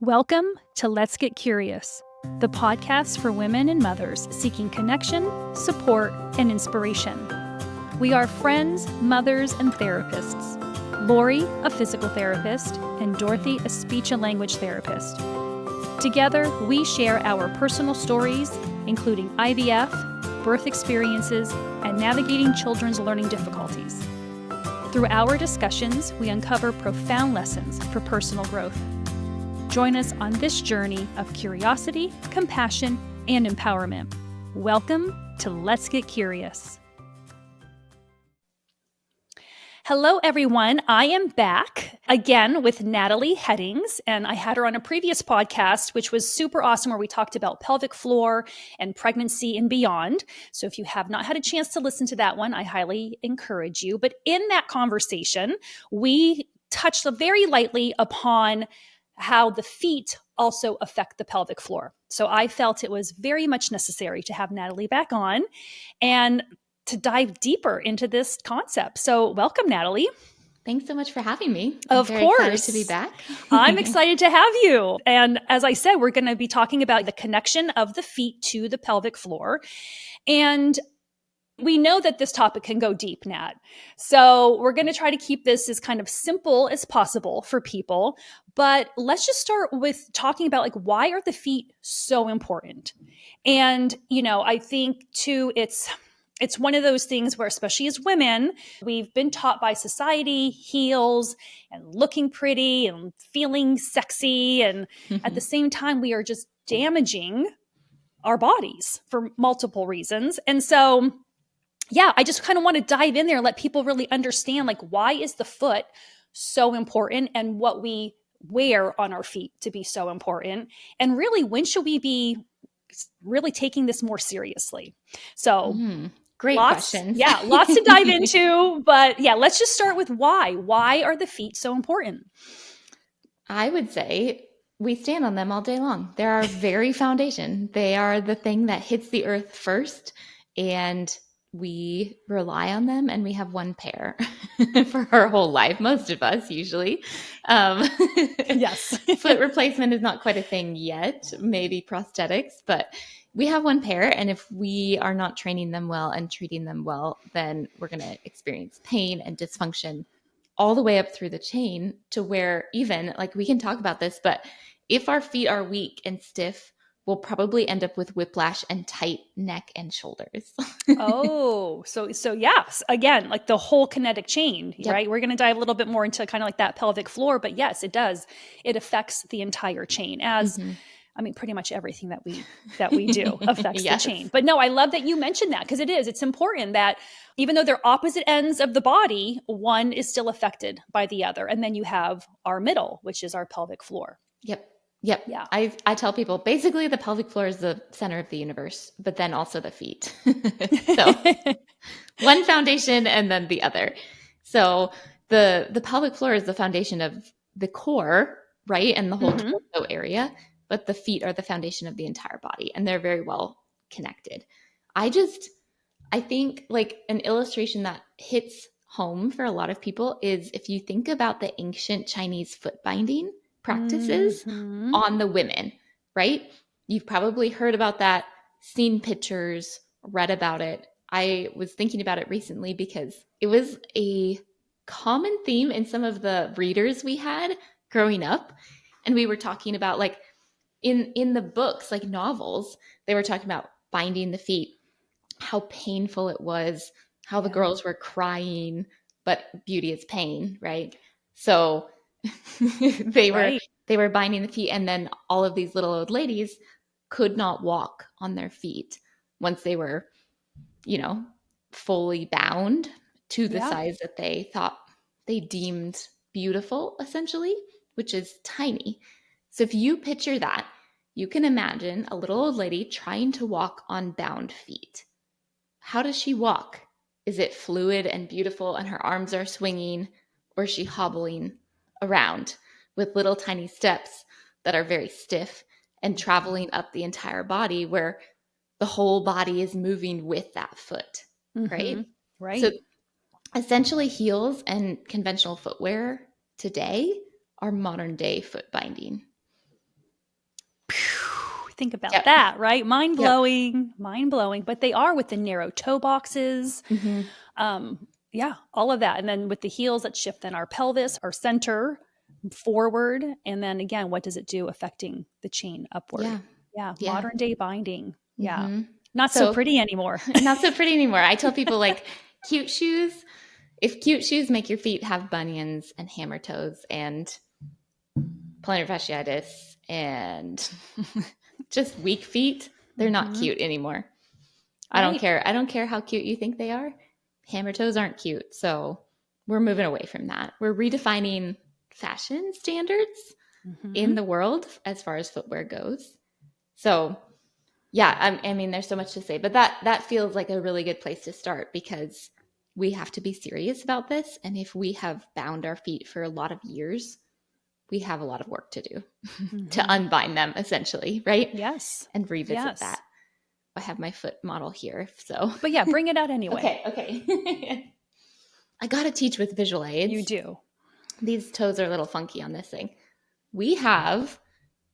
Welcome to Let's Get Curious, the podcast for women and mothers seeking connection, support, and inspiration. We are friends, mothers, and therapists. Lori, a physical therapist, and Dorothy, a speech and language therapist. Together, we share our personal stories, including IVF, birth experiences, and navigating children's learning difficulties. Through our discussions, we uncover profound lessons for personal growth. Join us on this journey of curiosity, compassion, and empowerment. Welcome to Let's Get Curious. Hello, everyone. I am back again with Natalie Headdings, and I had her on a previous podcast, which was super awesome, where we talked about pelvic floor and pregnancy and beyond. So if you have not had a chance to listen to that one, I highly encourage you. But in that conversation, we touched very lightly upon how the feet also affect the pelvic floor. So I felt it was very much necessary to have Natalie back on and to dive deeper into this concept. So welcome, Natalie. Thanks so much for having me. Of course. Excited to be back. I'm excited to have you. And as I said, we're going to be talking about the connection of the feet to the pelvic floor. And we know that this topic can go deep, Nat. So we're going to try to keep this as kind of simple as possible for people. But let's just start with talking about, like, why are the feet so important? And, I think too, it's one of those things where, especially as women, we've been taught by society, heels and looking pretty and feeling sexy. And at the same time, we are just damaging our bodies for multiple reasons. And so, yeah, I just kind of want to dive in there and let people really understand, like, why is the foot so important and what we wear on our feet to be so important? And really, when should we be really taking this more seriously? So great questions. Yeah, lots to dive into. But yeah, let's just start with why. Why are the feet so important? I would say we stand on them all day long. They're our very foundation. They are the thing that hits the earth first, and we rely on them, and we have one pair for our whole life, most of us usually. Yes. Foot replacement is not quite a thing yet, maybe prosthetics, but we have one pair, and if we are not training them well and treating them well, then we're going to experience pain and dysfunction all the way up through the chain to where, even, like, we can talk about this, but if our feet are weak and stiff, we'll probably end up with whiplash and tight neck and shoulders. So yes, again, like the whole kinetic chain, Yep. right? We're going to dive a little bit more into kind of like that pelvic floor, but yes, it does. It affects the entire chain, as I mean, pretty much everything that we do affects Yes. the chain. But no, I love that you mentioned that, because it's important that even though they're opposite ends of the body, one is still affected by the other. And then you have our middle, which is our pelvic floor. Yep. Yeah. I tell people, basically the pelvic floor is the center of the universe, but then also the feet. So one foundation and then the other. So the pelvic floor is the foundation of the core, right? And the whole torso area, but the feet are the foundation of the entire body, and they're very well connected. I think, like, an illustration that hits home for a lot of people is if you think about the ancient Chinese foot binding practices on the women, right? You've probably heard about that, seen pictures, read about it. I was thinking about it recently because it was a common theme in some of the readers we had growing up. And we were talking about, like, in the books, like novels, they were talking about binding the feet, how painful it was, how the girls were crying, but beauty is pain, right? So they were binding the feet, and then all of these little old ladies could not walk on their feet once they were, fully bound to the size that they thought they deemed beautiful, essentially, which is tiny. So if you picture that, you can imagine a little old lady trying to walk on bound feet. How does she walk? Is it fluid and beautiful and her arms are swinging, or is she hobbling around with little tiny steps that are very stiff and traveling up the entire body, where the whole body is moving with that foot, right? Right. So essentially, heels and conventional footwear today are modern day foot binding. Think about Yep. that, right? Mind Yep. blowing, but they are with the narrow toe boxes. Yeah, all of that. And then with the heels that shift then our pelvis, our center forward. And then again, what does it do affecting the chain upward? Yeah. Yeah. Yeah. Modern day binding. Yeah. Not so So pretty anymore. not so pretty anymore. I tell people like cute shoes, if cute shoes make your feet have bunions and hammer toes and plantar fasciitis and just weak feet, they're not cute anymore. I don't Right. care. I don't care how cute you think they are. Hammer toes aren't cute. So we're moving away from that. We're redefining fashion standards in the world as far as footwear goes. So yeah, I mean, there's so much to say, but that feels like a really good place to start because we have to be serious about this. And if we have bound our feet for a lot of years, we have a lot of work to do to unbind them essentially, right? Yes. And revisit Yes. that. I have my foot model here, so. But yeah, bring it out anyway. Okay. I got to teach with visual aids. You do. These toes are a little funky on this thing. We have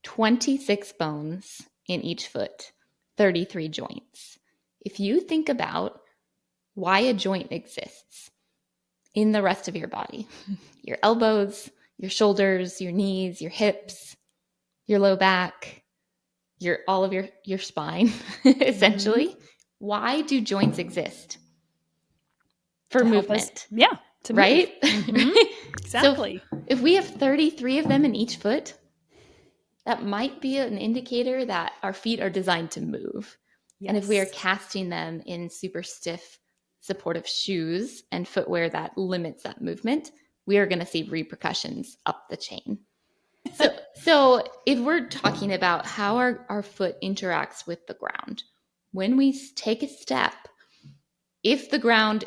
26 bones in each foot, 33 joints. If you think about why a joint exists in the rest of your body, your elbows, your shoulders, your knees, your hips, your low back, all of your spine, essentially. Why do joints exist? For movement. To right? Move. Exactly. So if we have 33 of them in each foot, that might be an indicator that our feet are designed to move. Yes. And if we are casting them in super stiff, supportive shoes and footwear that limits that movement, we are going to see repercussions up the chain. So if we're talking about how our foot interacts with the ground, when we take a step, even if the ground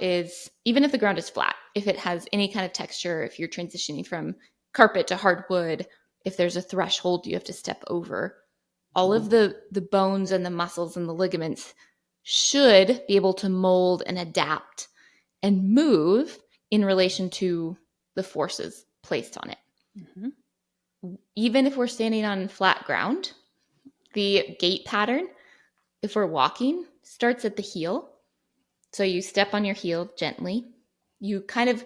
is flat, if it has any kind of texture, if you're transitioning from carpet to hardwood, if there's a threshold you have to step over, all of the bones and the muscles and the ligaments should be able to mold and adapt and move in relation to the forces placed on it. Even if we're standing on flat ground, the gait pattern, if we're walking, starts at the heel. So you step on your heel gently. You kind of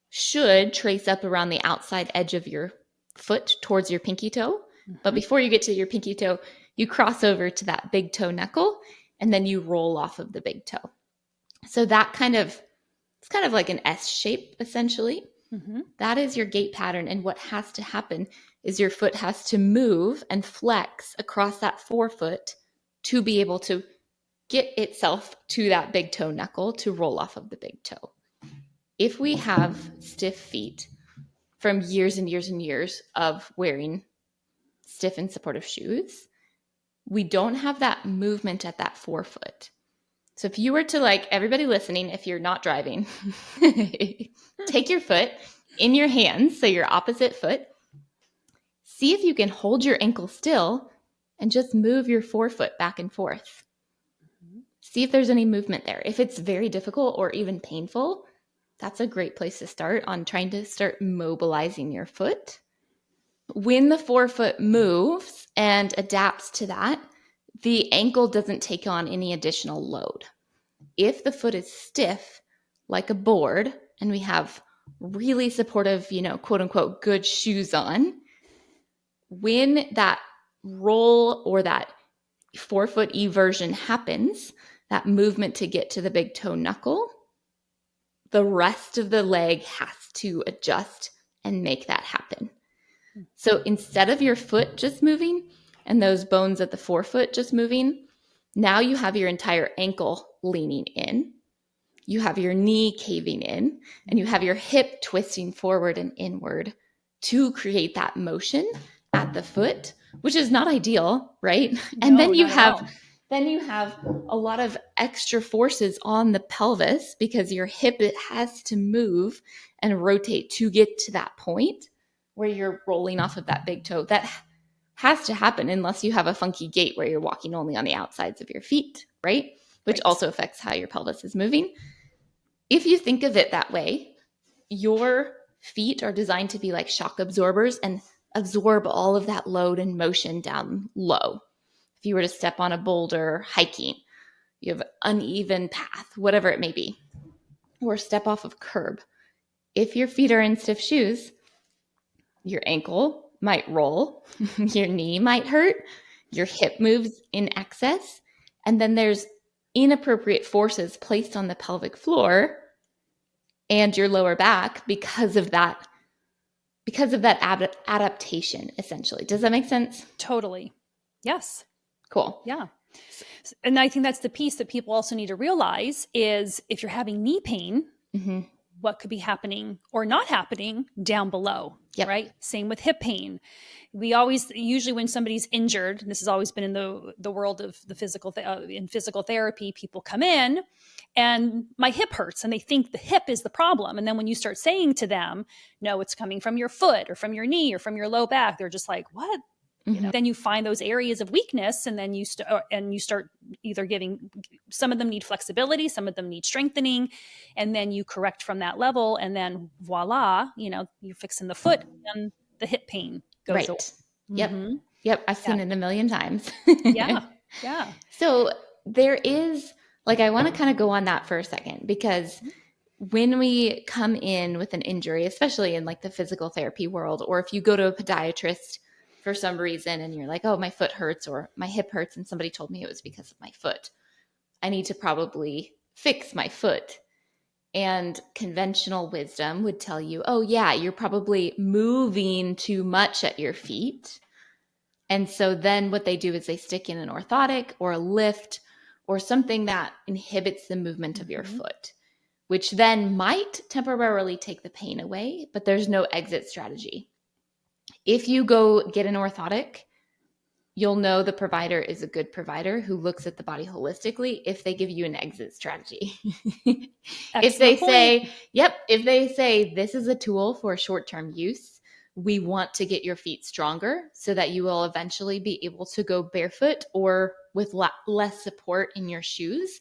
should trace up around the outside edge of your foot towards your pinky toe. But before you get to your pinky toe, you cross over to that big toe knuckle, and then you roll off of the big toe. So it's kind of like an S shape, essentially. That is your gait pattern. And what has to happen is your foot has to move and flex across that forefoot to be able to get itself to that big toe knuckle to roll off of the big toe. If we have stiff feet from years and years and years of wearing stiff and supportive shoes, we don't have that movement at that forefoot. So if you were to, like, everybody listening, if you're not driving, take your foot in your hands, so your opposite foot, see if you can hold your ankle still and just move your forefoot back and forth. See if there's any movement there. If it's very difficult or even painful, that's a great place to start on trying to start mobilizing your foot. When the forefoot moves and adapts to that, the ankle doesn't take on any additional load. If the foot is stiff, like a board, and we have really supportive, quote unquote, good shoes on, when that roll or that forefoot eversion happens, that movement to get to the big toe knuckle, the rest of the leg has to adjust and make that happen. So instead of your foot just moving and those bones at the forefoot just moving, now you have your entire ankle leaning in. You have your knee caving in, and you have your hip twisting forward and inward to create that motion at the foot, which is not ideal, right? No, and then you have a lot of extra forces on the pelvis because your hip, it has to move and rotate to get to that point where you're rolling off of that big toe. That has to happen unless you have a funky gait where you're walking only on the outsides of your feet, right? Which also affects how your pelvis is moving. If you think of it that way, your feet are designed to be like shock absorbers and absorb all of that load and motion down low. If If you were to step on a boulder hiking, you have uneven path, whatever it may be, or step off of a curb. If your feet are in stiff shoes, your ankle might roll, your knee might hurt, your hip moves in excess, and then there's inappropriate forces placed on the pelvic floor and your lower back because of that adaptation, essentially. Does that make sense? Totally. Yes. Cool. Yeah. And I think that's the piece that people also need to realize is if you're having knee pain, what could be happening or not happening down below, right? Same with hip pain. We always, usually when somebody's injured, and this has always been in the world of the in physical therapy, people come in and my hip hurts and they think the hip is the problem. And then when you start saying to them, no, it's coming from your foot or from your knee or from your low back, they're just like, what? Then you find those areas of weakness, and then you start either giving. Some of them need flexibility, some of them need strengthening, and then you correct from that level, and then voila, you're fixing the foot, and the hip pain goes away. Yep. I've seen it a million times. Yeah. So there is, I want to kind of go on that for a second, because when we come in with an injury, especially in the physical therapy world, or if you go to a podiatrist for some reason and you're like, oh, my foot hurts or my hip hurts, and somebody told me it was because of my foot, I need to probably fix my foot. And conventional wisdom would tell you, oh yeah, you're probably moving too much at your feet. And so then what they do is they stick in an orthotic or a lift or something that inhibits the movement of your foot, which then might temporarily take the pain away, but there's no exit strategy. If you go get an orthotic, you'll know the provider is a good provider who looks at the body holistically if they give you an exit strategy. If they say, this is a tool for short-term use, we want to get your feet stronger so that you will eventually be able to go barefoot or with less support in your shoes,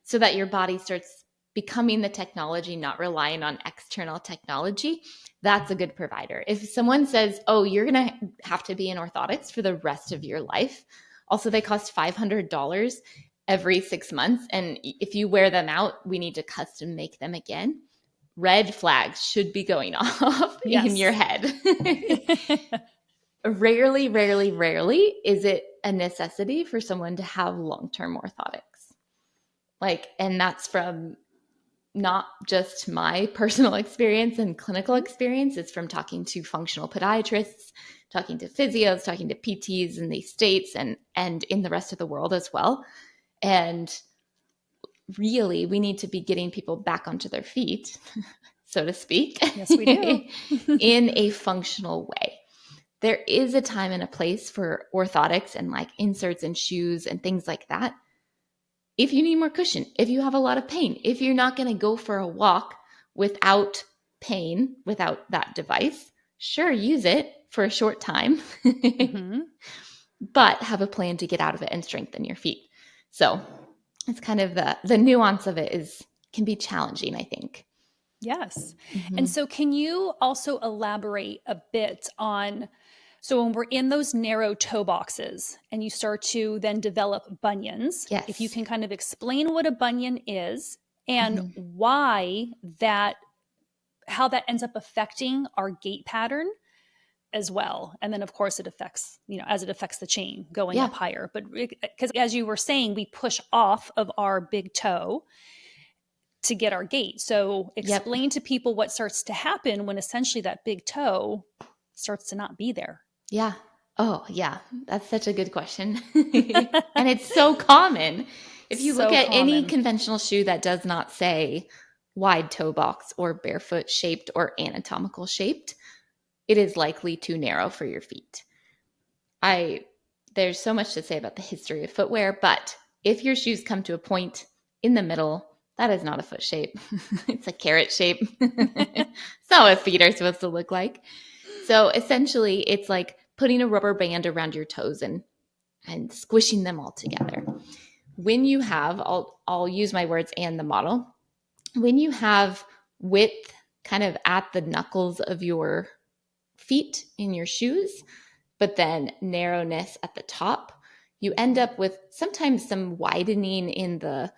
so that your body starts becoming the technology, not relying on external technology. That's a good provider. If someone says, oh, you're going to have to be in orthotics for the rest of your life. Also, they cost $500 every 6 months. And if you wear them out, we need to custom make them again. Red flags should be going off in your head. Rarely is it a necessity for someone to have long-term orthotics. And that's from not just my personal experience and clinical experience. It's from talking to functional podiatrists, talking to physios, talking to PTs in these states and in the rest of the world as well. And really, we need to be getting people back onto their feet, so to speak. Yes, we do. In a functional way. There is a time and a place for orthotics and inserts in shoes and things like that. If you need more cushion, if you have a lot of pain, if you're not going to go for a walk without pain, without that device, sure, use it for a short time, but have a plan to get out of it and strengthen your feet. So it's kind of the nuance of it can be challenging, I think. Yes. And so can you also elaborate a bit on, so when we're in those narrow toe boxes and you start to then develop bunions, if you can kind of explain what a bunion is and how that ends up affecting our gait pattern as well. And then of course it affects, as it affects the chain going up higher. But because as you were saying, we push off of our big toe to get our gait. So explain to people what starts to happen when essentially that big toe starts to not be there. Yeah. Oh, yeah. That's such a good question. And it's so common. If you look at any conventional shoe that does not say wide toe box or barefoot shaped or anatomical shaped, it is likely too narrow for your feet. There's so much to say about the history of footwear, but if your shoes come to a point in the middle, that is not a foot shape. It's a carrot shape. It's not what feet are supposed to look like. So essentially, it's like putting a rubber band around your toes and squishing them all together. When you have, I'll use my words and the model. When you have width kind of at the knuckles of your feet in your shoes, but then narrowness at the top, you end up with sometimes some widening in the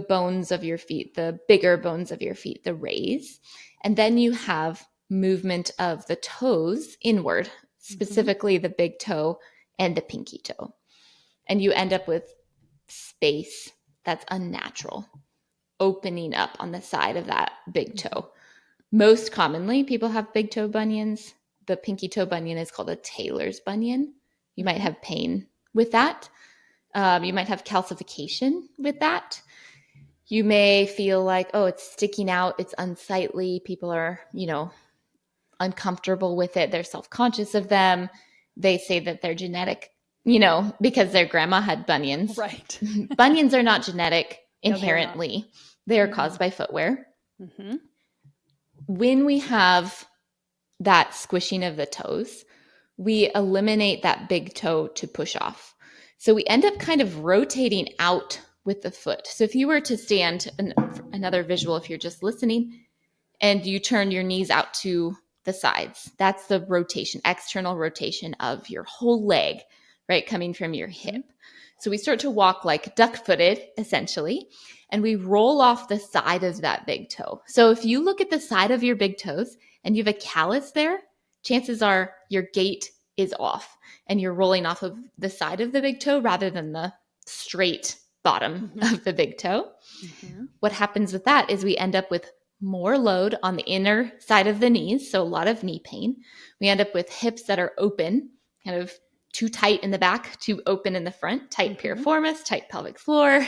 bones of your feet, the bigger bones of your feet, the raise. And then you have movement of the toes inward, specifically the big toe and the pinky toe. And you end up with space that's unnatural, opening up on the side of that big toe. Most commonly, people have big toe bunions. The pinky toe bunion is called a Taylor's bunion. You might have pain with that. You might have calcification with that. You may feel like, oh, it's sticking out, it's unsightly. People are, uncomfortable with it. They're self-conscious of them. They say that they're genetic, because their grandma had bunions. Right. Bunions are not genetic inherently. No, they are caused by footwear. Mm-hmm. When we have that squishing of the toes, we eliminate that big toe to push off. So we end up kind of rotating out with the foot. So if you were to stand, another visual, if you're just listening, and you turn your knees out to the sides, that's the rotation, external rotation of your whole leg, right? Coming from your hip. So we start to walk like duck-footed, essentially, and we roll off the side of that big toe. So if you look at the side of your big toes and you have a callus there, chances are your gait is off and you're rolling off of the side of the big toe rather than the straight bottom of the big toe. What happens with that is we end up with more load on the inner side of the knees, so a lot of knee pain. We end up with hips that are open, kind of too tight in the back, too open in the front, tight piriformis, tight pelvic floor.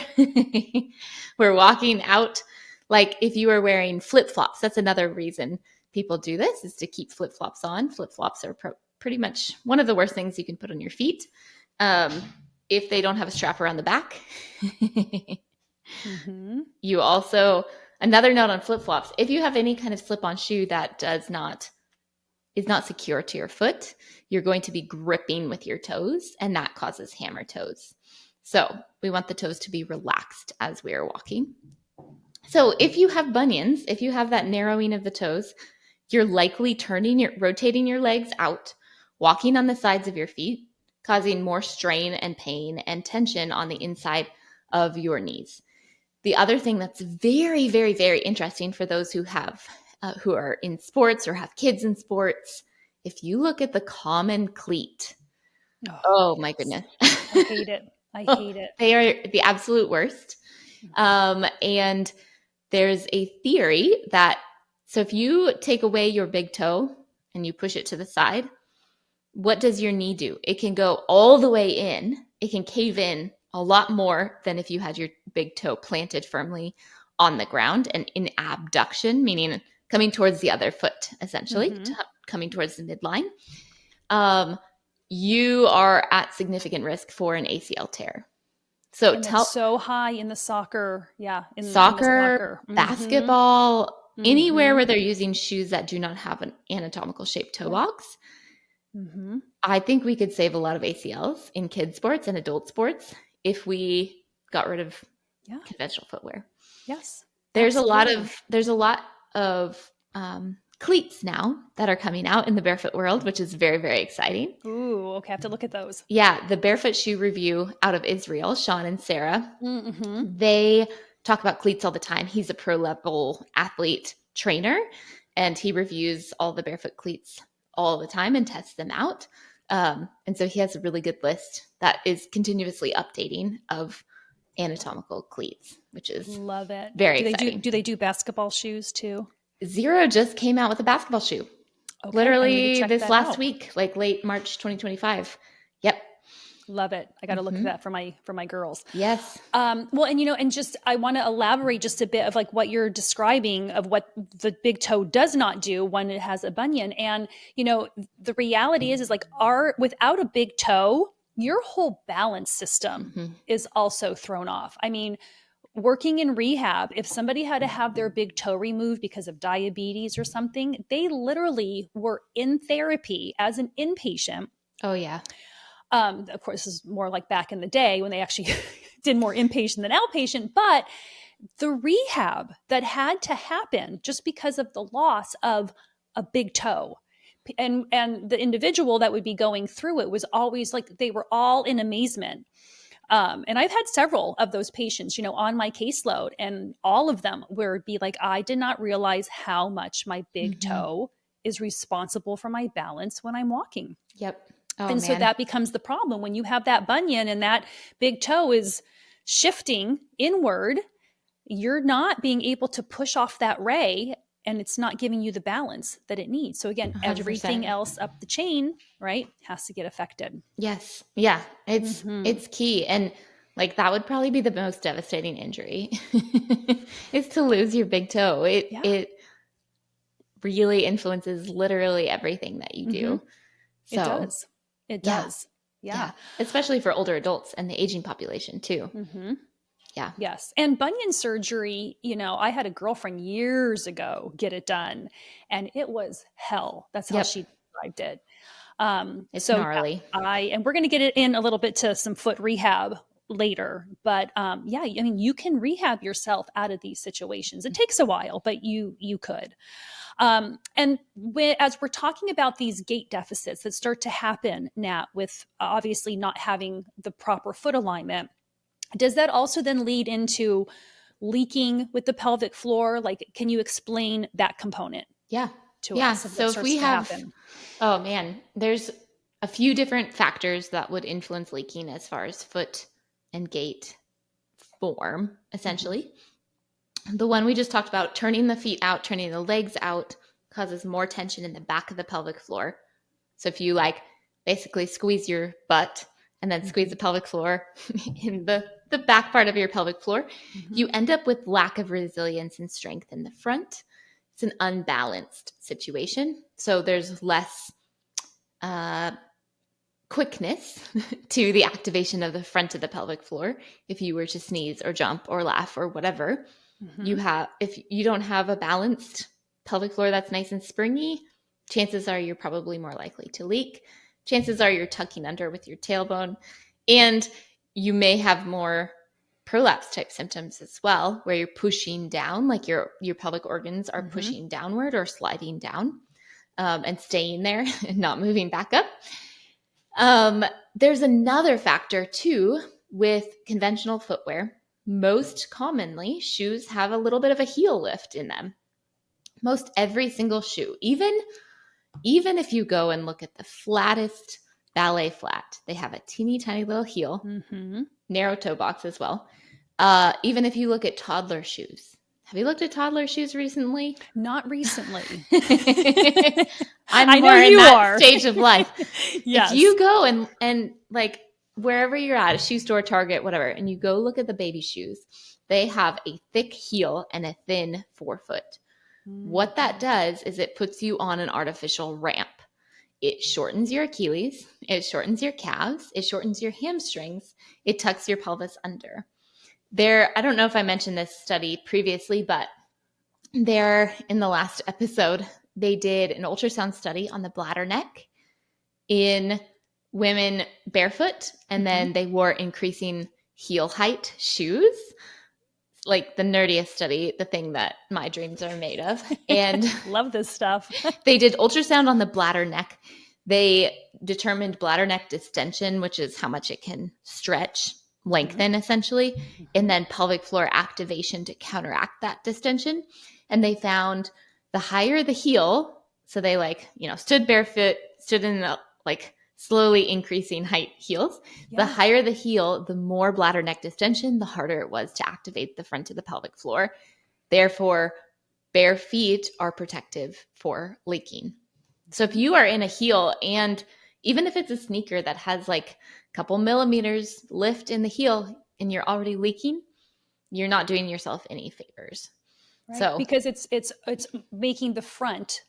We're walking out like if you were wearing flip-flops. That's another reason people do this, is to keep flip-flops on. Flip-flops are pretty much one of the worst things you can put on your feet if they don't have a strap around the back. You also, another note on flip-flops, if you have any kind of slip-on shoe that is not secure to your foot, you're going to be gripping with your toes, and that causes hammer toes. So we want the toes to be relaxed as we are walking. So if you have bunions, if you have that narrowing of the toes, you're likely rotating your legs out, walking on the sides of your feet, causing more strain and pain and tension on the inside of your knees. The other thing that's very, very, very interesting for those who are in sports or have kids in sports, if you look at the common cleat, oh my goodness. I hate it. I hate it. They are the absolute worst. And there's a theory that, so if you take away your big toe and you push it to the side, what does your knee do? It can go all the way in. It can cave in a lot more than if you had your big toe planted firmly on the ground and in abduction, meaning coming towards the other foot, essentially, coming towards the midline. You are at significant risk for an ACL tear. So it's so high in the soccer, in soccer, basketball, anywhere where they're using shoes that do not have an anatomical shaped toe box. I think we could save a lot of ACLs in kids sports and adult sports if we got rid of conventional footwear. Yes. There's a lot of cleats now that are coming out in the barefoot world, which is very, very exciting. Ooh, okay. I have to look at those. Yeah. The Barefoot Shoe Review out of Israel, Sean and Sarah, they talk about cleats all the time. He's a pro level athlete trainer, and he reviews all the barefoot cleats all the time and tests them out. And so he has a really good list that is continuously updating of anatomical cleats, which is love it. Very exciting. Do they do basketball shoes too? Zero just came out with a basketball shoe. Okay, literally this last week, like late March 2025. Yep. Love it. I got to look at that for my girls. Yes. Well, and just, I want to elaborate just a bit of like what you're describing of what the big toe does not do when it has a bunion. And, the reality is like without a big toe, your whole balance system is also thrown off. I mean, working in rehab, if somebody had to have their big toe removed because of diabetes or something, they literally were in therapy as an inpatient. Oh, yeah. Of course, this is more like back in the day when they actually did more inpatient than outpatient, but the rehab that had to happen just because of the loss of a big toe, And the individual that would be going through it was always like, they were all in amazement. And I've had several of those patients, on my caseload, and all of them would be like, I did not realize how much my big toe is responsible for my balance when I'm walking. Yep. Oh, And so man. that becomes the problem when you have that bunion and that big toe is shifting inward. You're not being able to push off that ray, and it's not giving you the balance that it needs. So again, 100%. everything else up the chain, right, has to get affected. Yes. Yeah. It's key. And like, that would probably be the most devastating injury is to lose your big toe. It really influences literally everything that you do. So It does. It does. Yeah. Especially for older adults and the aging population too. Yeah. Yes. And bunion surgery, I had a girlfriend years ago get it done, and it was hell. That's how she described it. It's So gnarly. and we're going to get it in a little bit to some foot rehab later, but you can rehab yourself out of these situations. It takes a while, but you could. And as we're talking about these gait deficits that start to happen, Nat, with obviously not having the proper foot alignment, does that also then lead into leaking with the pelvic floor? Like, can you explain that component to us? So if we have, oh man, there's a few different factors that would influence leaking as far as foot and gait form, essentially. The one we just talked about, turning the feet out, turning the legs out, causes more tension in the back of the pelvic floor. So if you basically squeeze your butt and then squeeze the pelvic floor in the back part of your pelvic floor, you end up with lack of resilience and strength in the front. It's an unbalanced situation. So there's less quickness to the activation of the front of the pelvic floor. If you were to sneeze or jump or laugh or whatever, if you don't have a balanced pelvic floor that's nice and springy, chances are you're probably more likely to leak. Chances are you're tucking under with your tailbone, and you may have more prolapse type symptoms as well, where you're pushing down, like your pelvic organs are pushing downward or sliding down and staying there and not moving back up. There's another factor too with conventional footwear. Most commonly, shoes have a little bit of a heel lift in them. Most every single shoe, even if you go and look at the flattest ballet flat, they have a teeny tiny little heel, narrow toe box as well. Even if you look at toddler shoes. Have you looked at toddler shoes recently? Not recently. I'm more in that stage of life. Yes. If you go and like wherever you're at, a shoe store, Target, whatever, and you go look at the baby shoes, they have a thick heel and a thin forefoot. What that does is it puts you on an artificial ramp. It shortens your Achilles, it shortens your calves, it shortens your hamstrings, it tucks your pelvis under. I don't know if I mentioned this study previously, but in the last episode, they did an ultrasound study on the bladder neck in women barefoot, and then they wore increasing heel height shoes. Like the nerdiest study, the thing that my dreams are made of. And love this stuff. They did ultrasound on the bladder neck. They determined bladder neck distension, which is how much it can stretch, lengthen essentially, and then pelvic floor activation to counteract that distension. And they found the higher the heel, so they stood barefoot, stood in slowly increasing height heels. The higher the heel, the more bladder neck distension, the harder it was to activate the front of the pelvic floor. Therefore, bare feet are protective for leaking. So if you are in a heel, and even if it's a sneaker that has a couple millimeters lift in the heel and you're already leaking, you're not doing yourself any favors. Right? So because it's making the front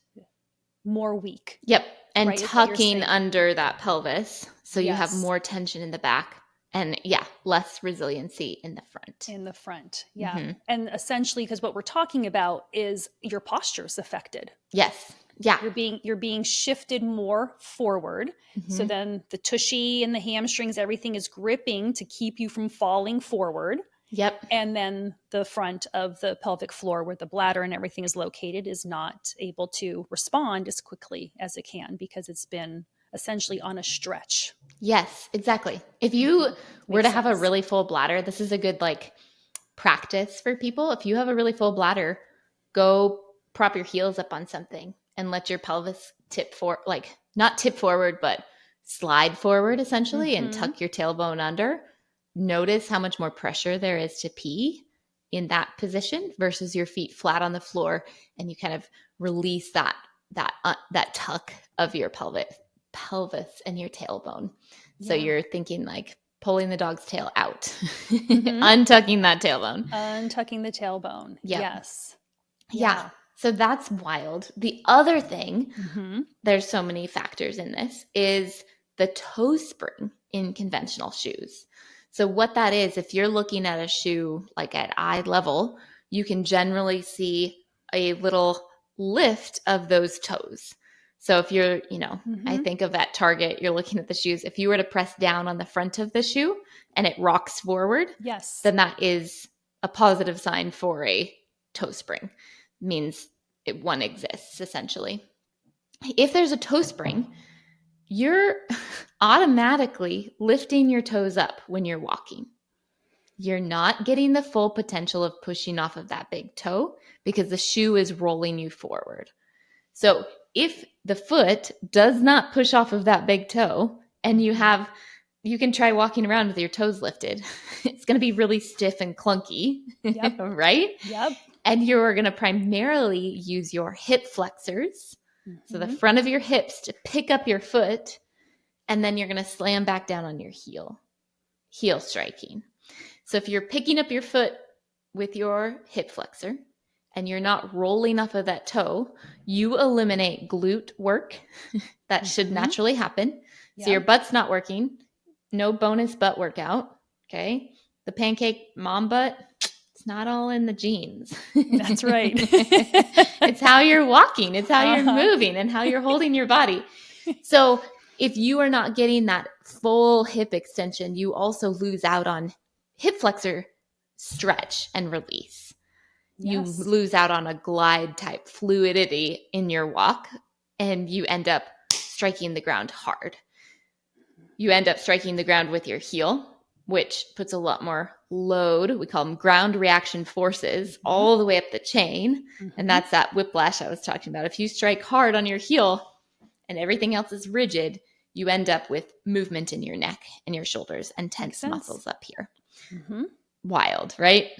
more weak. Yep. And tucking under that pelvis. So you have more tension in the back and less resiliency in the front. Yeah. And essentially, because what we're talking about is your posture is affected. Yes. Yeah. You're being shifted more forward. So then the tushy and the hamstrings, everything is gripping to keep you from falling forward. Yep. And then the front of the pelvic floor where the bladder and everything is located is not able to respond as quickly as it can because it's been essentially on a stretch. Yes, exactly. If you were Makes to have a sense. really full bladder, this is a good like practice for people. If you have a really full bladder, go prop your heels up on something and let your pelvis tip for like not tip forward, but slide forward essentially and tuck your tailbone under. Notice how much more pressure there is to pee in that position versus your feet flat on the floor, and you kind of release that tuck of your pelvis and your tailbone. So Yeah. you're thinking like pulling the dog's tail out, untucking that tailbone. Untucking the tailbone. Yep. Yes. Yeah. Yeah. So that's wild. The other thing, Mm-hmm. there's so many factors in this, is the toe spring in conventional shoes. So what that is, if you're looking at a shoe like at eye level, you can generally see a little lift of those toes. So if you're, I think of at Target, you're looking at the shoes. If you were to press down on the front of the shoe and it rocks forward, Yes. then that is a positive sign for a toe spring. Means one exists essentially. If there's a toe spring, you're automatically lifting your toes up when you're walking. You're not getting the full potential of pushing off of that big toe because the shoe is rolling you forward. So if the foot does not push off of that big toe and you can try walking around with your toes lifted, it's going to be really stiff and clunky, Yep. right? Yep. And you're going to primarily use your hip flexors, so the front of your hips, to pick up your foot, and then you're going to slam back down on your heel striking. So if you're picking up your foot with your hip flexor and you're not rolling off of that toe, you eliminate glute work that should naturally happen. So your butt's not working, no bonus butt workout, okay? The pancake mom butt, it's not all in the genes. That's right. It's how you're walking, it's how you're moving, and how you're holding your body. So if you are not getting that full hip extension, you also lose out on hip flexor stretch and release. Yes. You lose out on a glide type fluidity in your walk, and you end up striking the ground hard. You end up striking the ground with your heel, which puts a lot more load. We call them ground reaction forces all the way up the chain. And that's that whiplash I was talking about. If you strike hard on your heel and everything else is rigid, you end up with movement in your neck and your shoulders and tense muscles up here. Wild, right?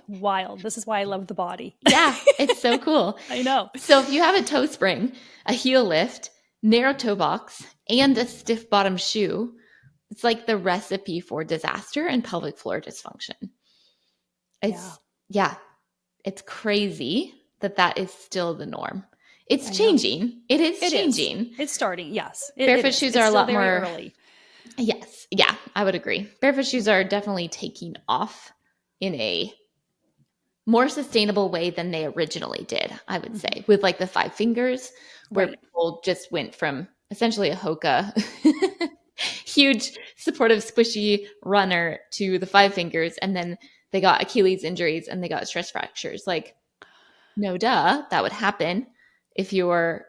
Wild. This is why I love the body. Yeah, it's so cool. I know. So if you have a toe spring, a heel lift, narrow toe box, and a stiff bottom shoe, it's like the recipe for disaster and pelvic floor dysfunction. It's crazy that is still the norm. It's changing. It is changing. It's starting. Yes. Barefoot shoes are a lot more early. Yes. Yeah, I would agree. Barefoot shoes are definitely taking off in a more sustainable way than they originally did, I would say, with like the 5 fingers, where people just went from essentially a Hoka, huge, supportive, squishy runner to the 5 fingers. And then they got Achilles injuries and they got stress fractures. Like, no duh, that would happen if you're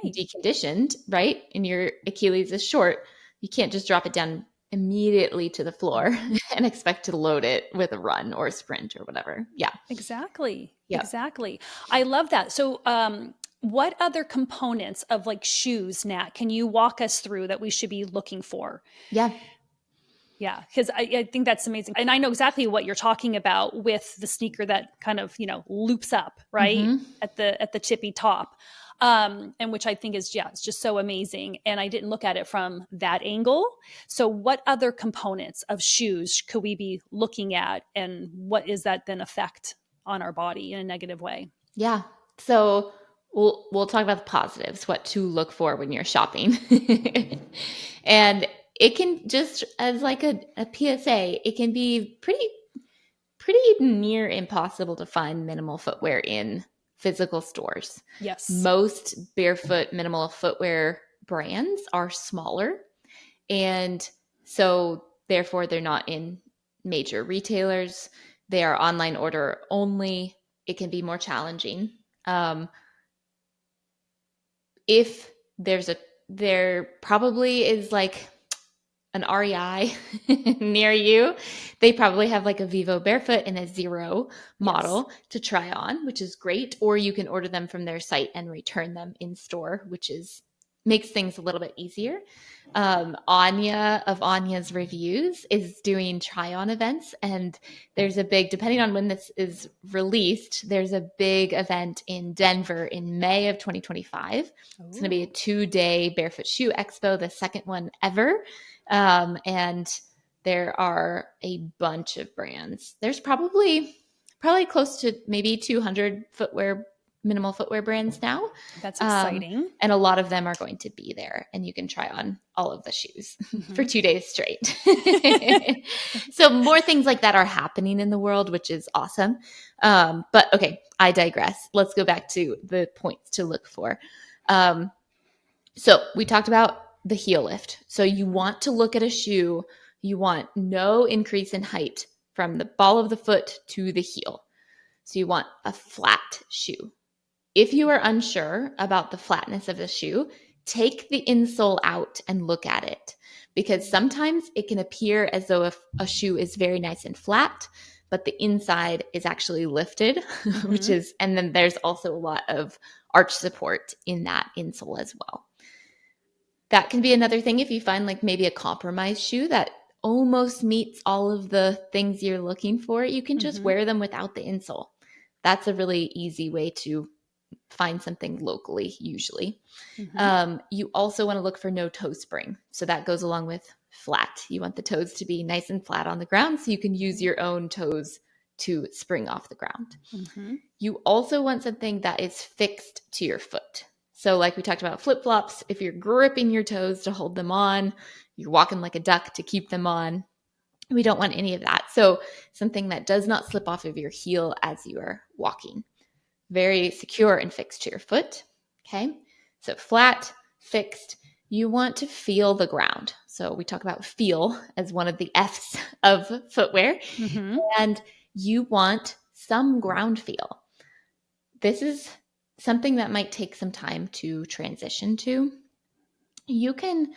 deconditioned, right? And your Achilles is short. You can't just drop it down immediately to the floor and expect to load it with a run or a sprint or whatever. Yeah. Exactly. Yep. Exactly. I love that. So, what other components of like shoes, Nat, can you walk us through that we should be looking for? Yeah. Yeah, because I think that's amazing. And I know exactly what you're talking about with the sneaker that kind of, loops up, right? At the tippy top. And which I think is, it's just so amazing. And I didn't look at it from that angle. So what other components of shoes could we be looking at? And what is that then affect on our body in a negative way? Yeah. So we'll talk about the positives, what to look for when you're shopping. And it can, just as like a PSA, it can be pretty near impossible to find minimal footwear in physical stores. Yes. Most barefoot minimal footwear brands are smaller. And so therefore they're not in major retailers. They are online order only. It can be more challenging. If there probably is like an REI near you, they probably have like a Vivo Barefoot and a Zero model to try on, which is great. Or you can order them from their site and return them in store, which makes things a little bit easier. Anya of Anya's Reviews is doing try-on events, and there's a big, depending on when this is released, there's a big event in Denver in May of 2025. It's going to be a 2-day barefoot shoe expo, the second one ever. And there are a bunch of brands. There's probably close to maybe 200 minimal footwear brands now. That's exciting. And a lot of them are going to be there, and you can try on all of the shoes for 2 days straight. So more things like that are happening in the world, which is awesome. But okay, I digress. Let's go back to the points to look for. So we talked about the heel lift. So you want to look at a shoe. You want no increase in height from the ball of the foot to the heel. So you want a flat shoe. If you are unsure about the flatness of the shoe, take the insole out and look at it, because sometimes it can appear as though if a shoe is very nice and flat, but the inside is actually lifted, and then there's also a lot of arch support in that insole as well. That can be another thing if you find like maybe a compromise shoe that almost meets all of the things you're looking for. You can just wear them without the insole. That's a really easy way to find something locally, usually. You also want to look for no toe spring. So that goes along with flat. You want the toes to be nice and flat on the ground so you can use your own toes to spring off the ground. You also want something that is fixed to your foot. So like we talked about flip-flops, if you're gripping your toes to hold them on, you're walking like a duck to keep them on. We don't want any of that. So something that does not slip off of your heel as you are walking. Very secure and fixed to your foot. Okay. So flat, fixed. You want to feel the ground. So we talk about feel as one of the F's of footwear. And you want some ground feel. This is something that might take some time to transition to. You can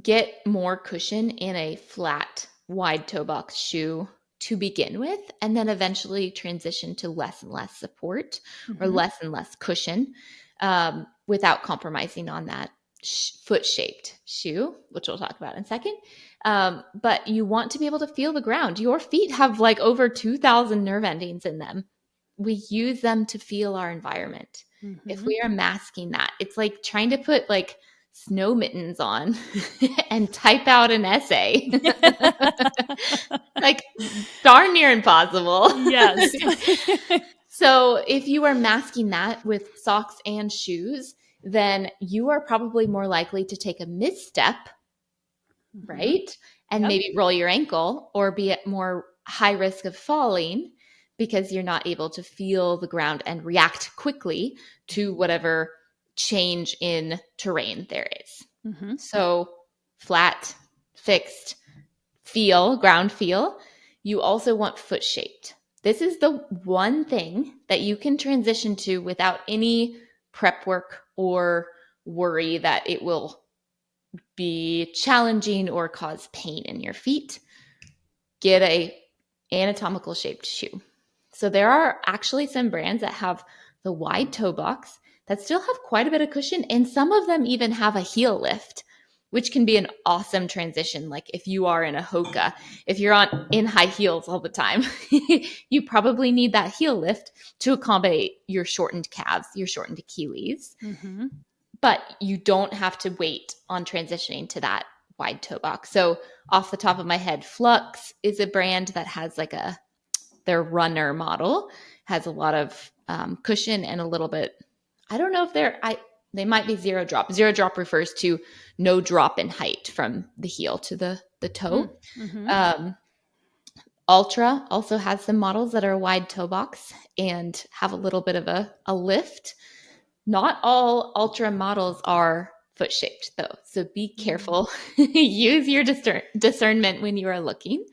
get more cushion in a flat, wide toe box shoe to begin with, and then eventually transition to less and less support or less and less cushion without compromising on that foot-shaped shoe, which we'll talk about in a second. But you want to be able to feel the ground. Your feet have like over 2,000 nerve endings in them. We use them to feel our environment. If we are masking that, it's like trying to put like snow mittens on and type out an essay. Like darn near impossible. Yes. So if you are masking that with socks and shoes, then you are probably more likely to take a misstep, right? And maybe roll your ankle or be at more high risk of falling because you're not able to feel the ground and react quickly to whatever change in terrain there is. So flat, fixed, ground feel. You also want foot shaped. This is the one thing that you can transition to without any prep work or worry that it will be challenging or cause pain in your feet. Get a anatomical shaped shoe. So there are actually some brands that have the wide toe box that still have quite a bit of cushion, and some of them even have a heel lift, which can be an awesome transition. Like if you are in a Hoka, if you're in high heels all the time, you probably need that heel lift to accommodate your shortened calves, your shortened Achilles. But you don't have to wait on transitioning to that wide toe box. So off the top of my head, Flux is a brand that has like their runner model has a lot of cushion and a little bit, I don't know if they might be zero drop. Zero drop refers to no drop in height from the heel to the toe. Ultra also has some models that are a wide toe box and have a little bit of a lift. Not all Ultra models are foot shaped though. So be careful. Use your discernment when you are looking.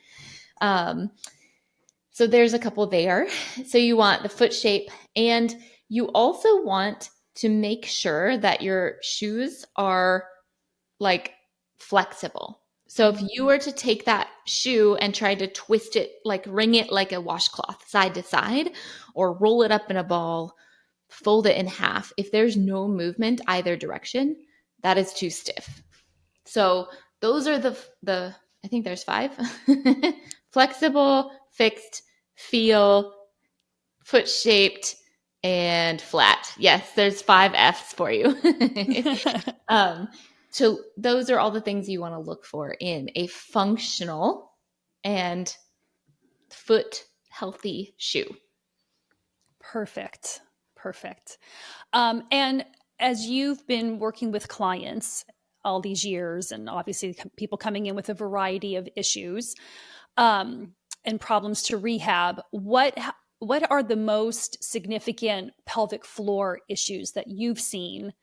Um, so there's a couple there. So you want the foot shape, and you also want to make sure that your shoes are like flexible. So if you were to take that shoe and try to twist it, like wring it like a washcloth side to side, or roll it up in a ball, fold it in half, if there's no movement either direction, that is too stiff. So those are the I think there's 5. Flexible, fixed, feel, foot shaped, and flat. Yes, there's 5 F's for you. um, so those are all the things you want to look for in a functional and foot healthy shoe. Perfect. Perfect. And as you've been working with clients all these years, and obviously people coming in with a variety of issues and problems to rehab, what are the most significant pelvic floor issues that you've seen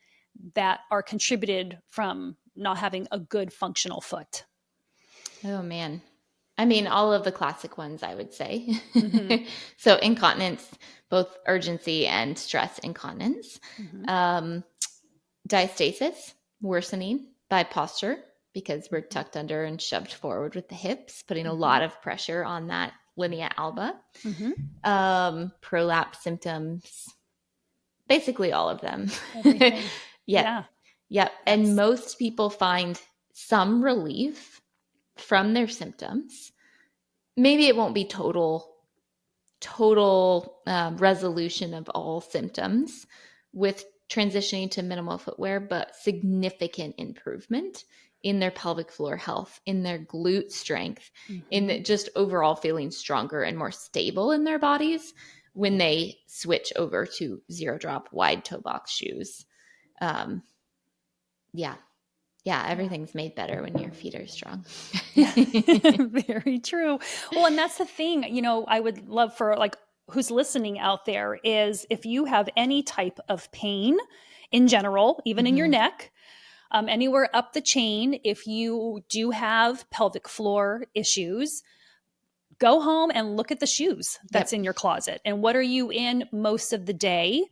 that are contributed from not having a good functional foot? Oh man. I mean, all of the classic ones, I would say. Mm-hmm. So incontinence, both urgency and stress incontinence. Mm-hmm. Diastasis, worsening by posture because we're tucked under and shoved forward with the hips, putting a lot of pressure on that linea alba. Prolapse symptoms, basically all of them. Everything. Yep. Yeah. Yep. And most people find some relief from their symptoms. Maybe it won't be total resolution of all symptoms with transitioning to minimal footwear, but significant improvement in their pelvic floor health, in their glute strength, in just overall feeling stronger and more stable in their bodies when they switch over to zero drop wide toe box shoes. Yeah. Yeah, everything's made better when your feet are strong. Very true. Well, and that's the thing, I would love for like who's listening out there is if you have any type of pain in general, even in your neck, anywhere up the chain, if you do have pelvic floor issues, go home and look at the shoes that's in your closet and what are you in most of the day.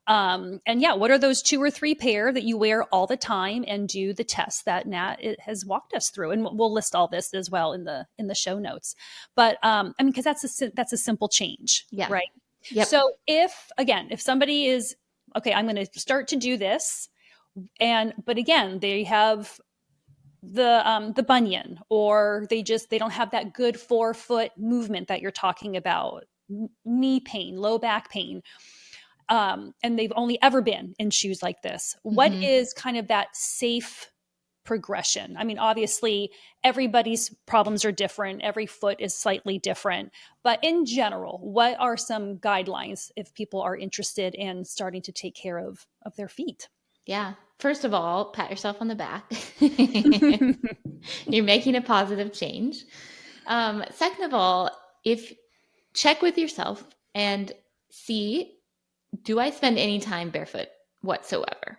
And yeah, what are those 2 or 3 pair that you wear all the time, and do the tests that Nat has walked us through. And we'll list all this as well in the show notes. But I mean, because that's a simple change, Yeah. right? Yep. So if somebody is okay, I'm going to start to do this, but again, they have the bunion, or they don't have that good forefoot movement that you're talking about, knee pain, low back pain, and they've only ever been in shoes like this. What is kind of that safe progression? I mean, obviously everybody's problems are different, every foot is slightly different, but in general, what are some guidelines if people are interested in starting to take care of their feet? Yeah. First of all, pat yourself on the back. You're making a positive change. Second of all, check with yourself and see, do I spend any time barefoot whatsoever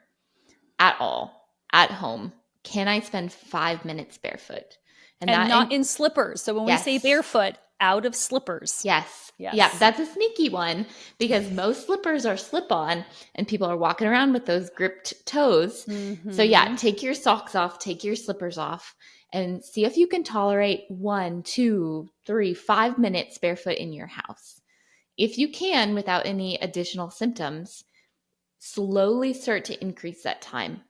at all at home? Can I spend 5 minutes barefoot? And not in slippers. So when we say barefoot, out of slippers. Yes. Yes. Yeah, that's a sneaky one because most slippers are slip-on and people are walking around with those gripped toes. So yeah, take your socks off, take your slippers off, and see if you can tolerate 1, 2, 3, 5 minutes barefoot in your house. If you can, without any additional symptoms, slowly start to increase that time.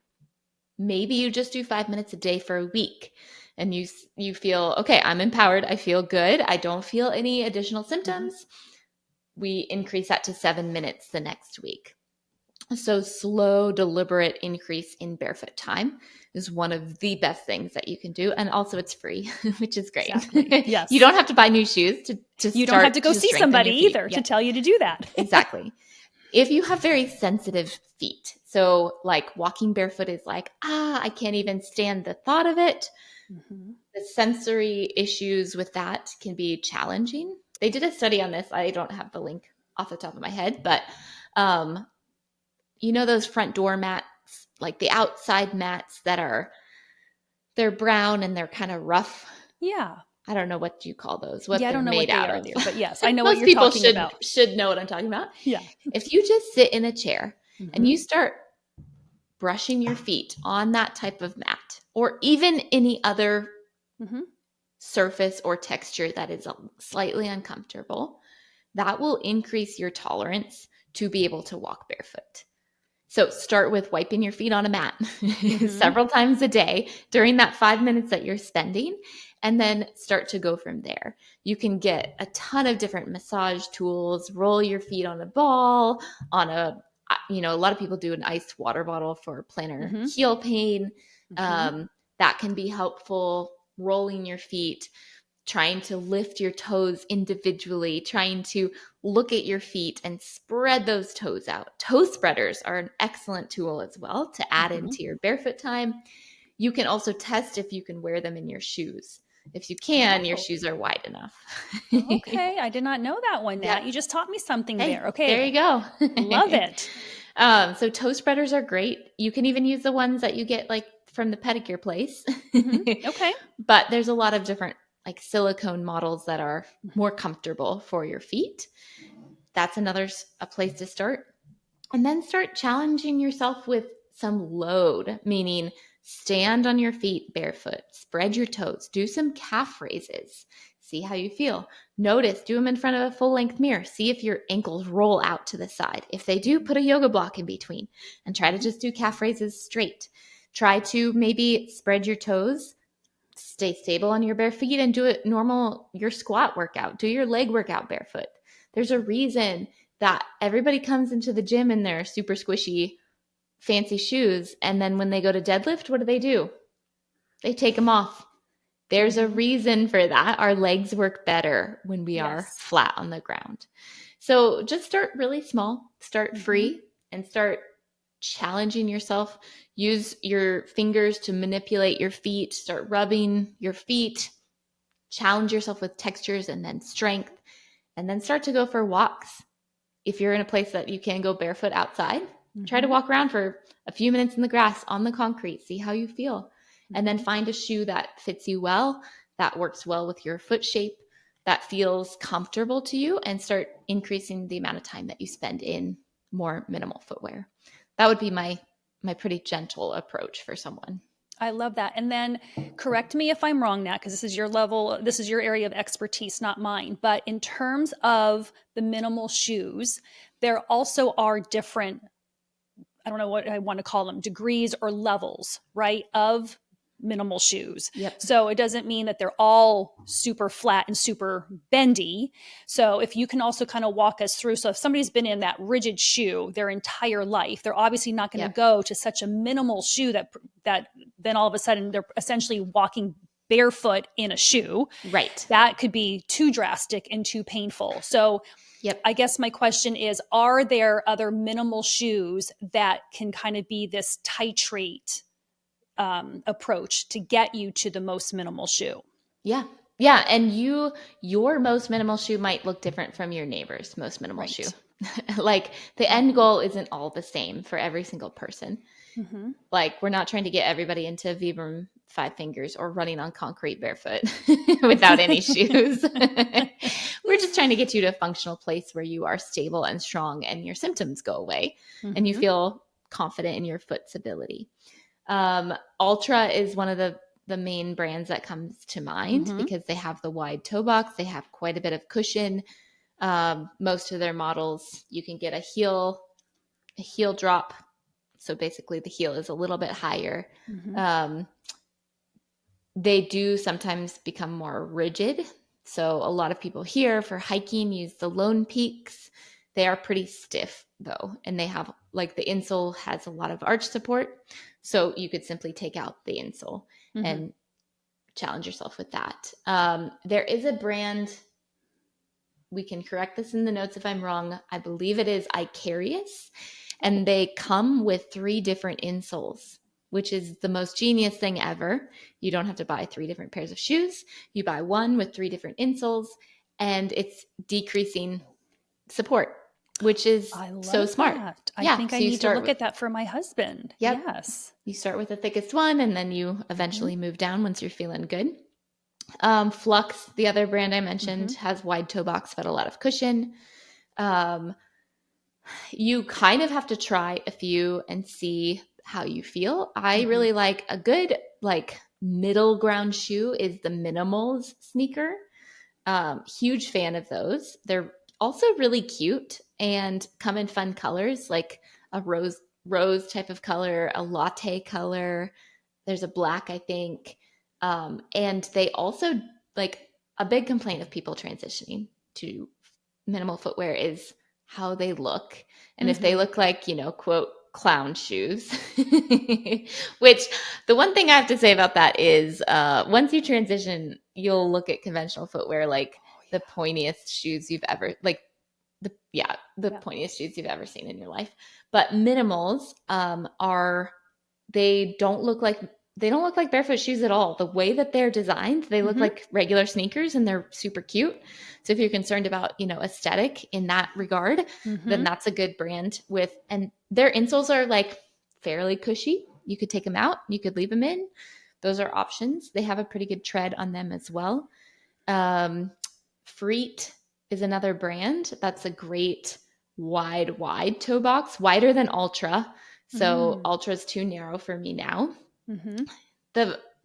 Maybe you just do 5 minutes a day for a week and you feel, okay, I'm empowered. I feel good. I don't feel any additional symptoms. We increase that to 7 minutes the next week. So slow, deliberate increase in barefoot time is one of the best things that you can do. And also it's free, which is great. Exactly. Yes. You don't have to buy new shoes to you don't have to go see somebody either to tell you to do that. Exactly. If you have very sensitive feet, so like walking barefoot is like, I can't even stand the thought of it. The sensory issues with that can be challenging. They did a study on this. I don't have the link off the top of my head, but those front door mats, like the outside mats they're brown and they're kind of rough. Yeah. I don't know what you call those, what Yeah, I they're don't know what made they out are of. there, but yes, I know what Most you're people talking about. should know what I'm talking about. Yeah. If you just sit in a chair and Mm-hmm. you start brushing your feet on that type of mat, or even any other Mm-hmm. surface or texture that is slightly uncomfortable, that will increase your tolerance to be able to walk barefoot. So start with wiping your feet on a mat Mm-hmm. several times a day during that 5 minutes that you're spending, and then start to go from there. You can get a ton of different massage tools, roll your feet on a ball, on a lot of people do an iced water bottle for plantar Mm-hmm. heel pain. Mm-hmm. That can be helpful, rolling your feet, trying to lift your toes individually, trying to look at your feet and spread those toes out. Toe spreaders are an excellent tool as well to add Mm-hmm. into your barefoot time. You can also test if you can wear them in your shoes. If you can, your Oh, shoes are wide enough. okay. I did not know that one, Yep. Nat. You just taught me something Hey, there. there Okay. you go. Love it. So toe spreaders are great. You can even use the ones that you get like from the pedicure place. Mm-hmm. Okay. But there's a lot of different like silicone models that are more comfortable for your feet. That's a place to start. And then start challenging yourself with some load, meaning stand on your feet barefoot, spread your toes, do some calf raises, see how you feel. Notice, do them in front of a full length mirror. See if your ankles roll out to the side. If they do, put a yoga block in between and try to just do calf raises straight. Try to maybe spread your toes, stay stable on your bare feet, and do it normal, your squat workout. Do your leg workout barefoot. There's a reason that everybody comes into the gym in their super squishy, fancy shoes. And then when they go to deadlift, what do? They take them off. There's a Mm-hmm. reason for that. Our legs work better when we are Yes. flat on the ground. So just start really small, start Mm-hmm. free, and start challenging yourself. Use your fingers to manipulate your feet, start rubbing your feet, challenge yourself with textures and then strength, and then start to go for walks. If you're in a place that you can go barefoot outside, try to Mm-hmm. walk around for a few minutes in the grass on the concrete, see how you feel. And then Mm-hmm. find a shoe that fits you well, that works well with your foot shape, that feels comfortable to you, and start increasing the amount of time that you spend in more minimal footwear. That would be my pretty gentle approach for someone. I love that. And then correct me if I'm wrong, Nat, because this is your level, this is your area of expertise, not mine. But in terms of the minimal shoes, there also are different, I don't know what I want to call them, degrees or levels, right, of minimal shoes. Yep. So it doesn't mean that they're all super flat and super bendy. So if you can also kind of walk us through, so if somebody's been in that rigid shoe their entire life, they're obviously not going to Yep. go to such a minimal shoe that then all of a sudden they're essentially walking barefoot in a shoe. Right. That could be too drastic and too painful. So Yep. I guess my question is, are there other minimal shoes that can kind of be this titrate approach to get you to the most minimal shoe? Yeah. Yeah. And your most minimal shoe might look different from your neighbor's most minimal shoe. Right. Like the end goal isn't all the same for every single person. Mm-hmm. Like we're not trying to get everybody into Vibram Five Fingers or running on concrete barefoot without any shoes. We're just trying to get you to a functional place where you are stable and strong and your symptoms go away and you Mm-hmm. feel confident in your foot's ability. Ultra is one of the main brands that comes to mind Mm-hmm. because they have the wide toe box. They have quite a bit of cushion. Most of their models, you can get a heel drop. So basically the heel is a little bit higher. Mm-hmm. They do sometimes become more rigid. So a lot of people here for hiking use the Lone Peaks. They are pretty stiff though, and they have like the insole has a lot of arch support. So you could simply take out the insole Mm-hmm. and challenge yourself with that. There is a brand, we can correct this in the notes if I'm wrong. I believe it is Icarius, and they come with 3 different insoles, which is the most genius thing ever. You don't have to buy 3 different pairs of shoes. You buy one with 3 different insoles, and it's decreasing support, which is I love so smart. that. I Yeah. think I So you need to start look with, at that for my husband. yep. Yes. You start with the thickest one, and then you Mm-hmm. eventually move down once you're feeling good. Flux, the other brand I mentioned, has wide toe box but a lot of cushion. You kind of have to try a few and see how you feel. I really like a good like middle ground shoe is the Minimals sneaker. Huge fan of those. They're also really cute and come in fun colors like a rose type of color, a latte color. There's a black, I think. And they also like a big complaint of people transitioning to minimal footwear is how they look. And if they look like, quote, clown shoes, which the one thing I have to say about that is once you transition, you'll look at conventional footwear like the pointiest shoes you've ever like the pointiest shoes you've ever seen in your life. But minimals are they don't look like barefoot shoes at all. The way that they're designed, they look like regular sneakers and they're super cute. So if you're concerned about, aesthetic in that regard, then that's a good brand and their insoles are like fairly cushy. You could take them out, you could leave them in. Those are options. They have a pretty good tread on them as well. Freet is another brand. That's a great wide toe box, wider than Ultra. So Ultra is too narrow for me now.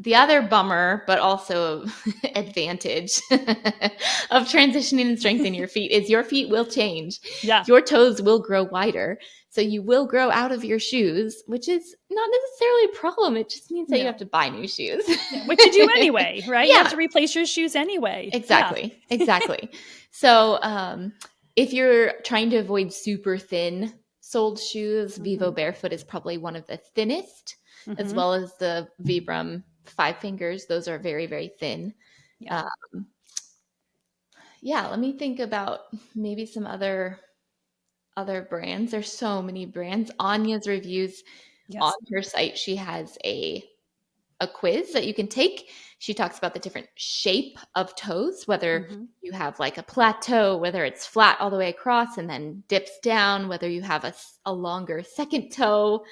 The other bummer, but also advantage of transitioning and strengthening your feet is your feet will change. Yeah. Your toes will grow wider. So you will grow out of your shoes, which is not necessarily a problem. It just means that you have to buy new shoes. Which you do anyway, right? Yeah. You have to replace your shoes anyway. Exactly. Yeah. Exactly. So if you're trying to avoid super thin soled shoes, Vivo Barefoot is probably one of the thinnest, as well as the Vibram 5 Fingers. Those are very, very thin. Yeah. Let me think about maybe some other brands. There's so many brands. Anya's reviews on her site. She has a quiz that you can take. She talks about the different shape of toes, whether you have like a plateau, whether it's flat all the way across and then dips down, whether you have a longer second toe,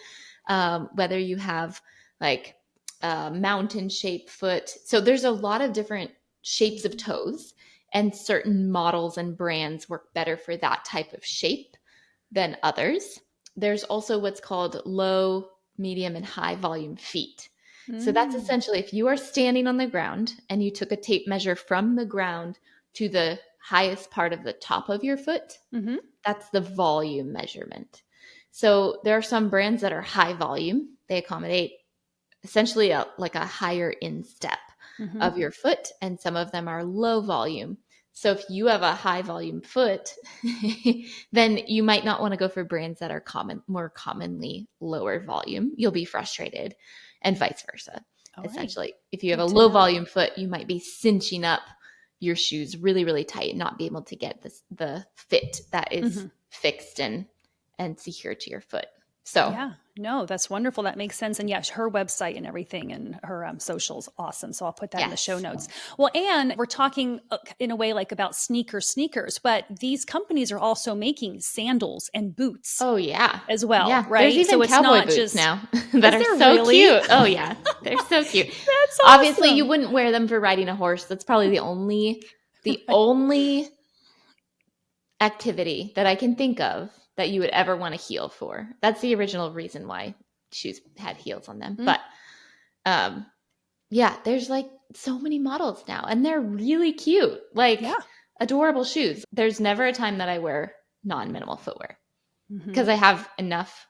whether you have like a mountain shaped foot. So there's a lot of different shapes of toes, and certain models and brands work better for that type of shape than others. There's also what's called low, medium, and high volume feet. So that's essentially if you are standing on the ground and you took a tape measure from the ground to the highest part of the top of your foot, that's the volume measurement. So there are some brands that are high volume. They accommodate essentially a higher instep of your foot, and some of them are low volume. So if you have a high volume foot, then you might not want to go for brands that are more commonly lower volume. You'll be frustrated, and vice versa. Essentially, if you have a low volume foot, you might be cinching up your shoes really, really tight and not be able to get the fit that is fixed and secure to your foot. So yeah, no, that's wonderful. That makes sense. And yes, her website and everything and her socials, awesome. So I'll put that in the show notes. Well, and we're talking in a way like about sneakers, but these companies are also making sandals and boots. Oh yeah, as well, right? There's even so it's cowboy not boots just now that are so cute. Oh yeah, they're so cute. That's obviously you wouldn't wear them for riding a horse. That's probably the only activity that I can think of that you would ever want a heel for. That's the original reason why shoes had heels on them. But there's like so many models now, and they're really cute, adorable shoes. There's never a time that I wear non-minimal footwear because I have enough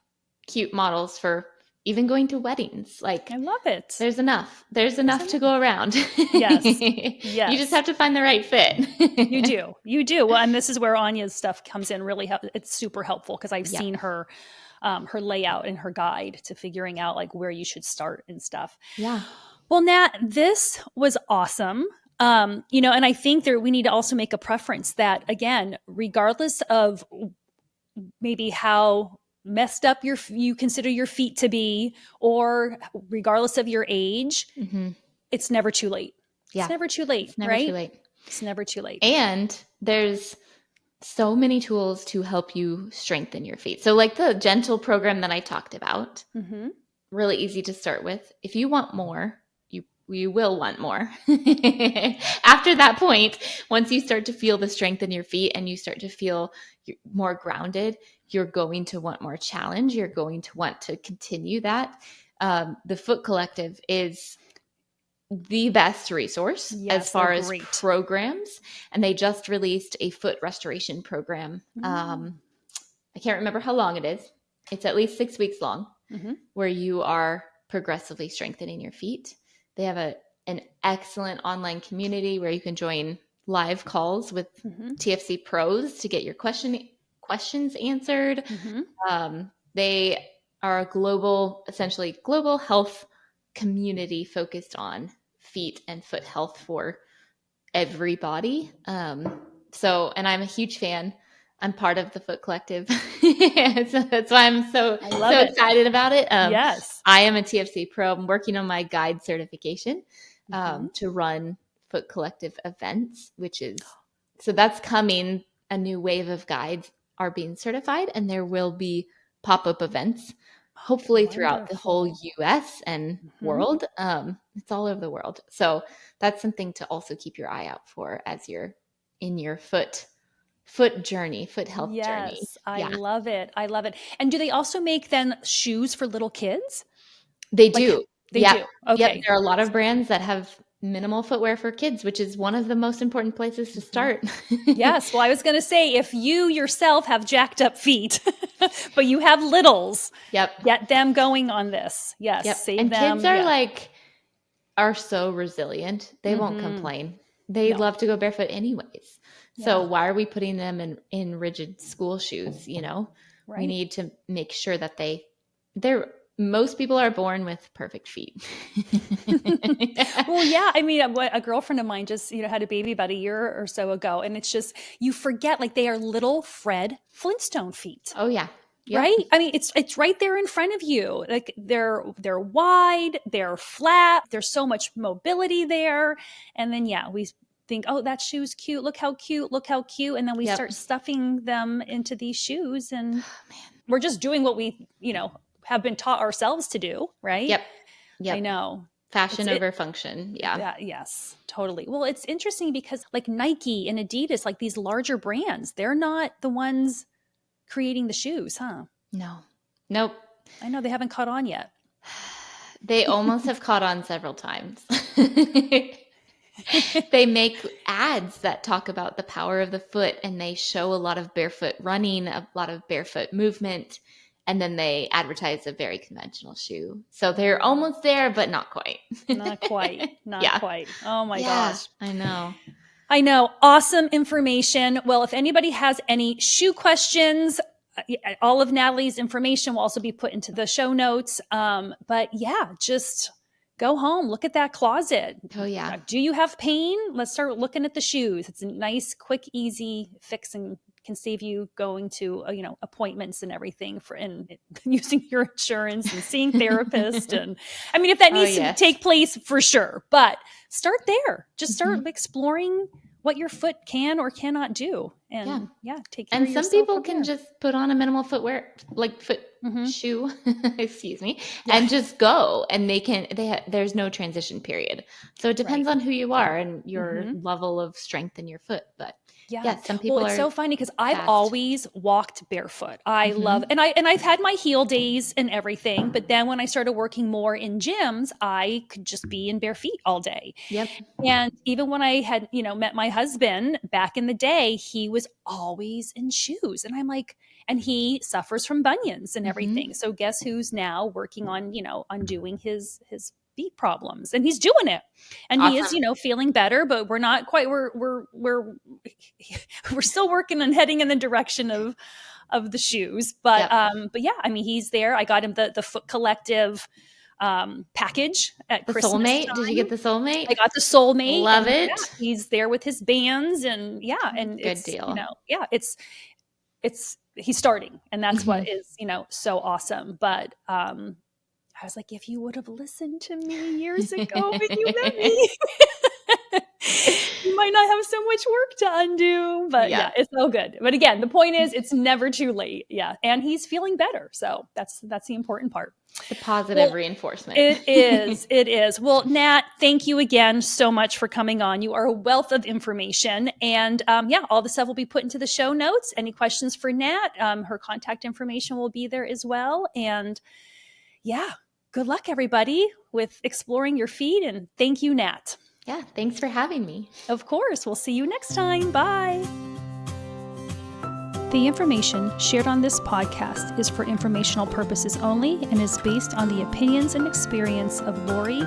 cute models for even going to weddings. Like, I love it. There's enough to go around. Yes. You just have to find the right fit. You do. Well, and this is where Anya's stuff comes in really it's super helpful because I've seen her layout and her guide to figuring out like where you should start and stuff. Yeah. Well, Nat, this was awesome. And I think we need to also make a preference that, again, regardless of maybe how messed up you consider your feet to be, or regardless of your age, it's never too late. Yeah. It's never too late, right? It's never too late. And there's so many tools to help you strengthen your feet. So like the gentle program that I talked about, really easy to start with. If you want more, you you will want more. After that point, once you start to feel the strength in your feet and you start to feel more grounded, you're going to want more challenge. You're going to want to continue that. The Foot Collective is the best resource as far as programs. And they just released a foot restoration program. I can't remember how long it is. It's at least 6 weeks long, where you are progressively strengthening your feet. They have an excellent online community where you can join live calls with TFC pros to get your questions answered. They are a essentially global health community focused on feet and foot health for everybody. And I'm a huge fan. I'm part of the Foot Collective. So that's why I'm so excited about it. Yes. I am a TFC pro. I'm working on my guide certification to run Foot Collective events, so that's coming. A new wave of guides are being certified, and there will be pop-up events, hopefully throughout the whole US and world. It's all over the world. So that's something to also keep your eye out for as you're in your foot journey, foot health journey. Yes, I love it. I love it. And do they also make then shoes for little kids? They do. They do. Okay. Yep. There are a lot of brands that have minimal footwear for kids, which is one of the most important places to start. Yes. Well, I was going to say, if you yourself have jacked up feet, but you have littles, get them going on this. Yes. Save and them. Kids are are so resilient. They won't complain. They love to go barefoot anyways. So why are we putting them in rigid school shoes? We need to make sure that most people are born with perfect feet. Well, yeah. I mean, a girlfriend of mine just, had a baby about a year or so ago. And it's just, you forget, they are little Fred Flintstone feet. Oh, yeah. Yep. Right? I mean, it's right there in front of you. They're wide, they're flat, there's so much mobility there. And then, we think, oh, that shoe's cute. Look how cute. And then we start stuffing them into these shoes, and we're just doing what we, have been taught ourselves to do. Right. Yep. I know. Fashion over function. Yeah. Yes, totally. Well, it's interesting because Nike and Adidas, these larger brands, they're not the ones creating the shoes, huh? No. Nope. I know they haven't caught on yet. They almost have caught on several times. They make ads that talk about the power of the foot, and they show a lot of barefoot running, a lot of barefoot movement, and then they advertise a very conventional shoe. So they're almost there, but not quite. Not quite. Not quite. Oh my gosh. I know. Awesome information. Well, if anybody has any shoe questions, all of Natalie's information will also be put into the show notes. But just go home, look at that closet. Oh, yeah. Do you have pain? Let's start looking at the shoes. It's a nice, quick, easy fix, and can save you going to, appointments and everything and using your insurance and seeing therapists. And I mean, if that needs to take place, for sure, but start there. Just start exploring what your foot can or cannot do. And take care of yourself. And some people can just put on a minimal footwear, shoe, excuse me, and just go, and there's no transition period. So it depends on who you are and your level of strength in your foot. But some people it's so funny because I've always walked barefoot. I love, and I've had my heel days and everything, but then when I started working more in gyms, I could just be in bare feet all day. Yep. And even when I had, met my husband back in the day, he was always in shoes. And I'm like, and he suffers from bunions and everything. So guess who's now working on, undoing his feet problems, and he's doing it, and he is, feeling better, but we're not quite, we're still working on heading in the direction of the shoes. But I mean, he's there. I got him the Foot Collective package at the Christmas Soulmate time. Did you get the Soulmate? I got the Soulmate. Love it. He's there with his bands, and and good deal. It's he's starting, and that's what is so awesome. But I was like, if you would have listened to me years ago when you met me, you might I have so much work to undo. But yeah, it's all good. But again, the point is it's never too late. Yeah. And he's feeling better. So that's the important part. The positive reinforcement. It is. It is. Well, Nat, thank you again so much for coming on. You are a wealth of information. And all the stuff will be put into the show notes. Any questions for Nat? Her contact information will be there as well. And yeah, good luck, everybody, with exploring your feet. And thank you, Nat. Yeah, thanks for having me. Of course. We'll see you next time. Bye. The information shared on this podcast is for informational purposes only and is based on the opinions and experience of Lori,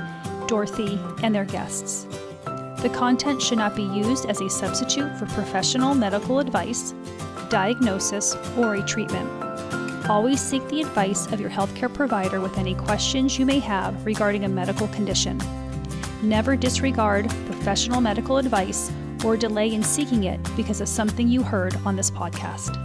Dorothy, and their guests. The content should not be used as a substitute for professional medical advice, diagnosis, or a treatment. Always seek the advice of your healthcare provider with any questions you may have regarding a medical condition. Never disregard professional medical advice or delay in seeking it because of something you heard on this podcast.